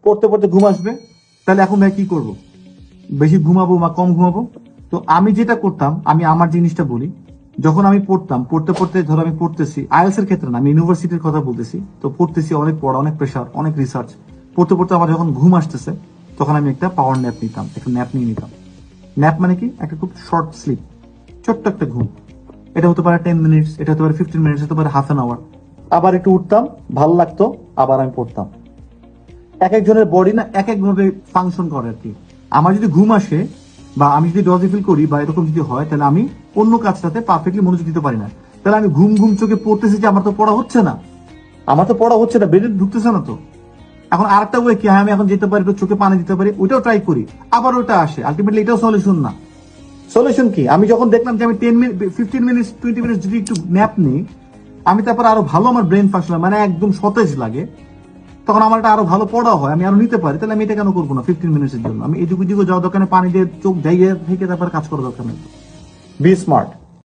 পড়তে পড়তে ঘুম আসবে, তাহলে এখন ভাই কি করব? বেশি ঘুমাবো বা কম ঘুমাবো? তো আমি যেটা করতাম, আমি আমার জিনিসটা বলি, যখন আমি পড়তাম, পড়তে পড়তে ধরো আমি পড়তেছি, আইএলস এর ক্ষেত্রে না, আমি ইউনিভার্সিটির কথা বলতেছি, তো পড়তেছি, অনেক পড়া, অনেক প্রেশার, অনেক রিসার্চ, পড়তে পড়তে আমার যখন ঘুম আসতেছে, তখন আমি একটা পাওয়ার ন্যাপ নিতাম, একটা ন্যাপ নিয়ে নিতাম। ন্যাপ মানে কি? একটা খুব শর্ট স্লিপ, ছোট্ট একটা ঘুম। এটা হতে পারে 10 মিনিটস, এটা হতে পারে 15 মিনিটস, হতে পারে হাফ অ্যান আওয়ার। আবার একটু উঠতাম, ভালো লাগতো, আবার আমি পড়তাম। এক একজনের বডি না এক এক ভাবে ফাংশন করে আর কি। আমার যদি ঘুম আসে বা আমি যদি ডজি ফিল করি বা এরকম যদি হয়, তাহলে আমি অন্য কাজটাতে পারফেক্টলি মনোযোগ দিতে পারি না। তাহলে আমি ঘুম ঘুম চোখে পড়তেছি যে আমার তো পড়া হচ্ছে না, আমার তো পড়া হচ্ছে না, বেডে ঢুকতেছে না তো। এখন আরেকটা ওয়ে কি, হ্যাঁ আমি এখন যেতে পারি, একটু চোখে পানি দিতে পারি, ওইটাও ট্রাই করি, আবার ওটা আসে। আলটিমেটলি এটাও সলিউশন না। সলিউশন কি? আমি যখন দেখলাম যে আমি 10 মিনিট, 15 মিনিটস, 20 মিনিটস যদি একটু ন্যাপ নিই, আমি তারপর আরো ভালো আমার ব্রেন ফাংশন, মানে একদম সতেজ লাগে, তখন আমার এটা আরো ভালো পড়া হয়, আমি আরো নিতে পারি। তাহলে আমি এটা কেন করবো না 15 মিনিটের জন্য? আমি এদিকে ওদিকে যাওয়া দোকানে পানি দিয়ে চোখ জায়গায় থেকে তারপর কাজ করা দরকার নেই। Be smart.